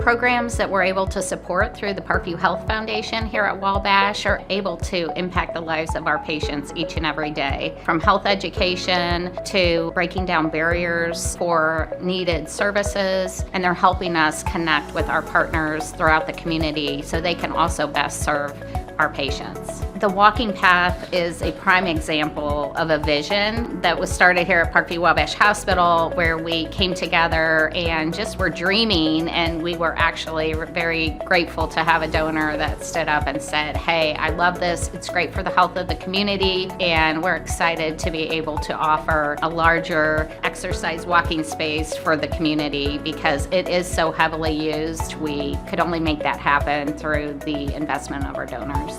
Programs that we're able to support through the Parkview Health Foundation here at Wabash are able to impact the lives of our patients each and every day. From health education to breaking down barriers for needed services, and they're helping us connect with our partners throughout the community so they can also best serve our patients. The walking path is a prime example of a vision that was started here at Parkview Wabash Hospital, where we came together and just were dreaming, and we were actually very grateful to have a donor that stood up and said, hey, I love this, it's great for the health of the community, and we're excited to be able to offer a larger exercise walking space for the community because it is so heavily used. We could only make that happen through the investment of our donors.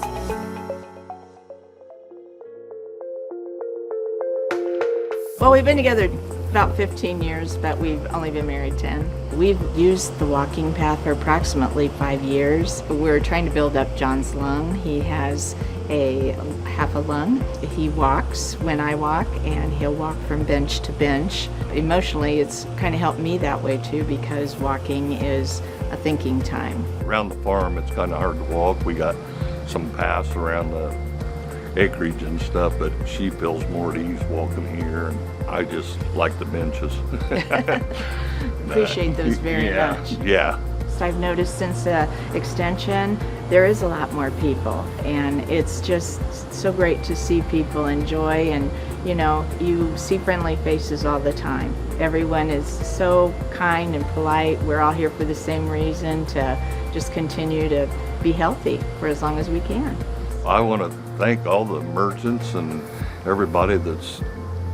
Well, we've been together about 15 years, but we've only been married 10. We've used the walking path for approximately 5 years. We're trying to build up John's lung. He has half a lung. He walks when I walk, and he'll walk from bench to bench. Emotionally, it's kind of helped me that way too, because walking is a thinking time. Around the farm, it's kind of hard to walk. We got some paths around the acreage and stuff, but she feels more at ease walking here, and I just like the benches. Appreciate those very much. Yeah. So I've noticed since the extension, there is a lot more people, and it's just so great to see people enjoy, and you see friendly faces all the time. Everyone is so kind and polite. We're all here for the same reason, to just continue to be healthy for as long as we can. I want to thank all the merchants and everybody that's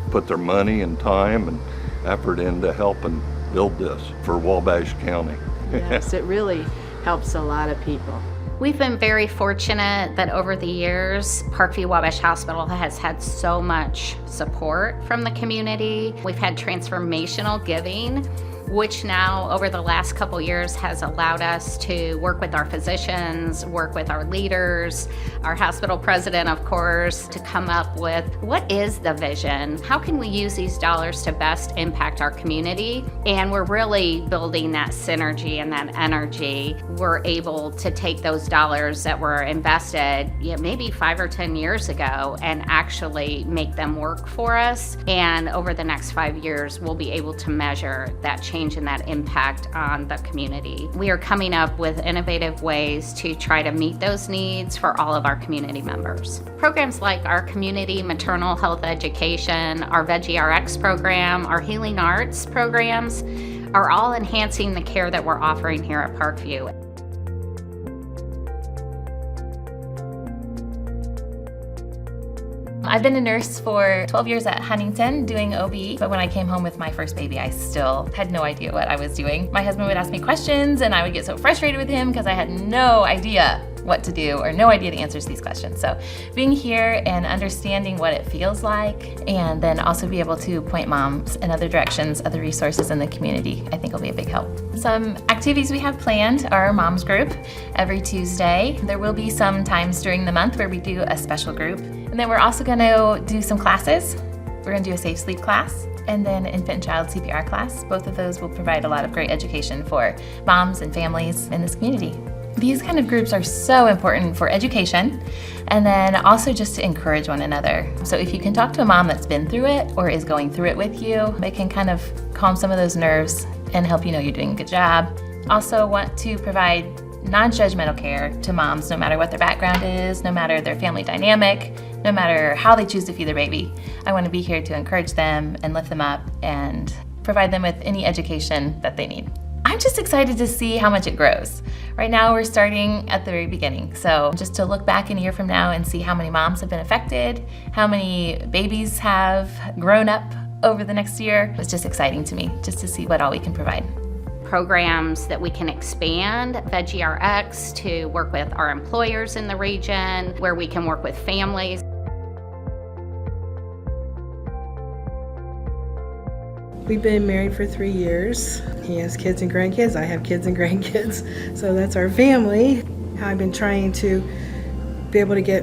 put their money and time and effort in to help and build this for Wabash County. Yes, it really helps a lot of people. We've been very fortunate that over the years, Parkview Wabash Hospital has had so much support from the community. We've had transformational giving, which now over the last couple years has allowed us to work with our physicians, work with our leaders, our hospital president, of course, to come up with what is the vision? How can we use these dollars to best impact our community? And we're really building that synergy and that energy. We're able to take those dollars that were invested maybe 5 or 10 years ago and actually make them work for us. And over the next 5 years, we'll be able to measure that change and that impact on the community. We are coming up with innovative ways to try to meet those needs for all of our community members. Programs like our community maternal health education, our VeggieRx program, our healing arts programs are all enhancing the care that we're offering here at Parkview. I've been a nurse for 12 years at Huntington doing OB, but when I came home with my first baby, I still had no idea what I was doing. My husband would ask me questions, and I would get so frustrated with him because I had no idea what to do or no idea the answers to these questions. So being here and understanding what it feels like, and then also be able to point moms in other directions, other resources in the community, I think will be a big help. Some activities we have planned are our moms group every Tuesday. There will be some times during the month where we do a special group. And then we're also going to do some classes. We're going to do a safe sleep class and then infant and child CPR class. Both of those will provide a lot of great education for moms and families in this community. These kind of groups are so important for education and then also just to encourage one another. So if you can talk to a mom that's been through it or is going through it with you, it can kind of calm some of those nerves and help you know you're doing a good job. Also want to provide non-judgmental care to moms, no matter what their background is, no matter their family dynamic, no matter how they choose to feed their baby. I want to be here to encourage them and lift them up and provide them with any education that they need. I'm just excited to see how much it grows. Right now we're starting at the very beginning. So just to look back in a year from now and see how many moms have been affected, how many babies have grown up over the next year, it's just exciting to me just to see what all we can provide. Programs that we can expand, VeggieRx, to work with our employers in the region, where we can work with families. We've been married for 3 years. He has kids and grandkids. I have kids and grandkids. So that's our family. I've been trying to be able to get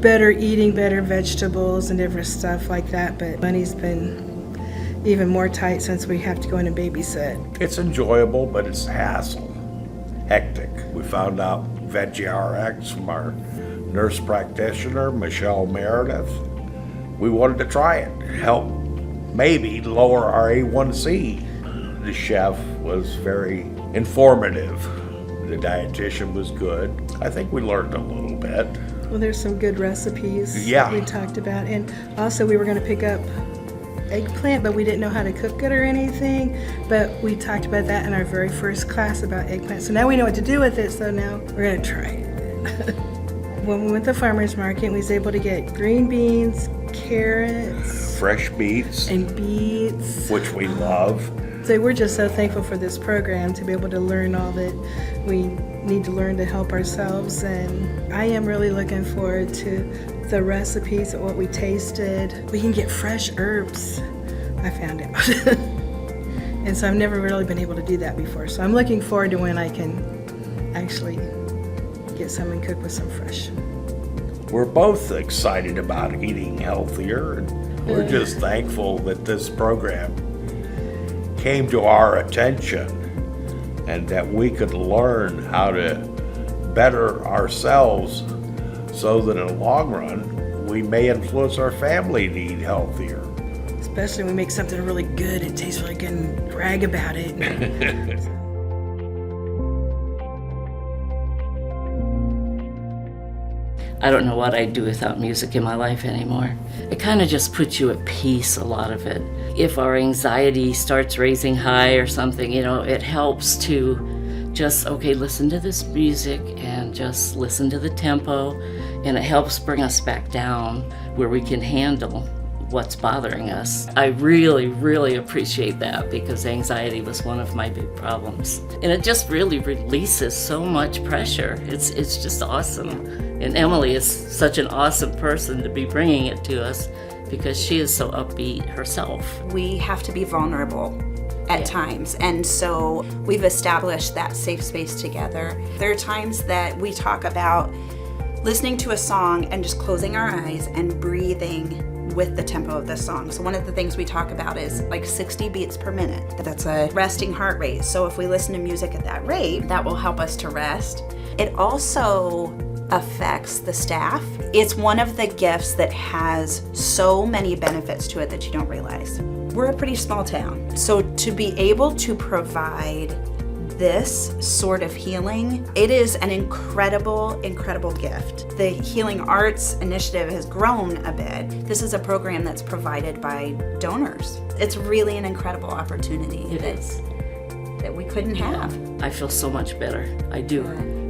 better eating, better vegetables and different stuff like that. But money's been even more tight since we have to go in and babysit. It's enjoyable, but it's hassle, hectic. We found out VeggieRx from our nurse practitioner, Michelle Meredith. We wanted to try it, help maybe lower our A1C. The chef was very informative. The dietitian was good. I think we learned a little bit. Well, there's some good recipes Yeah. we talked about. And also we were going to pick up eggplant, but we didn't know how to cook it or anything. But we talked about that in our very first class about eggplant. So now we know what to do with it, so now we're going to try it. When we went to the farmer's market, we was able to get green beans, carrots, Fresh beets, and beets. which we love. So we're just so thankful for this program to be able to learn all that we need to learn to help ourselves. And I am really looking forward to the recipes of what we tasted. We can get fresh herbs, I found out. And so I've never really been able to do that before. So I'm looking forward to when I can actually get some and cook with some fresh. We're both excited about eating healthier, and we're just thankful that this program came to our attention and that we could learn how to better ourselves so that in the long run we may influence our family to eat healthier. Especially when we make something really good, it tastes really good and brag about it. I don't know what I'd do without music in my life anymore. It kind of just puts you at peace, a lot of it. If our anxiety starts raising high or something, it helps to just, listen to this music and just listen to the tempo, and it helps bring us back down where we can handle what's bothering us. I really, really appreciate that because anxiety was one of my big problems. And it just really releases so much pressure. It's just awesome. And Emily is such an awesome person to be bringing it to us because she is so upbeat herself. We have to be vulnerable at times, and so we've established that safe space together. There are times that we talk about listening to a song and just closing our eyes and breathing with the tempo of the song. So one of the things we talk about is like 60 beats per minute. That's a resting heart rate. So if we listen to music at that rate, that will help us to rest. It also affects the staff. It's one of the gifts that has so many benefits to it that you don't realize. We're a pretty small town. So to be able to provide this sort of healing, it is an incredible, incredible gift. The Healing Arts Initiative has grown a bit. This is a program that's provided by donors. It's really an incredible opportunity that we couldn't have. I feel so much better. I do.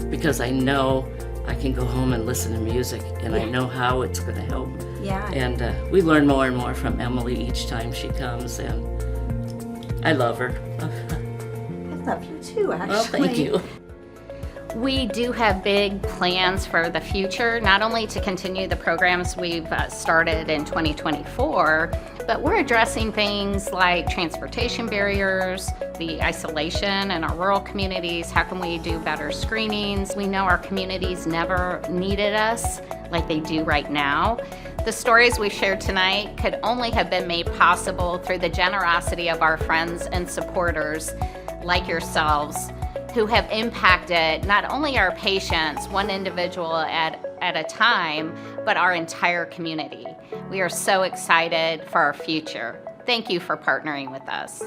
Because I know I can go home and listen to music, and I know how it's going to help. Yeah. And we learn more and more from Emily each time she comes, and I love her. I love you too, actually. Well, thank you. We do have big plans for the future, not only to continue the programs we've started in 2024, but we're addressing things like transportation barriers, the isolation in our rural communities. How can we do better screenings? We know our communities never needed us like they do right now. The stories we've shared tonight could only have been made possible through the generosity of our friends and supporters like yourselves, who have impacted not only our patients, one individual at a time, but our entire community. We are so excited for our future. Thank you for partnering with us.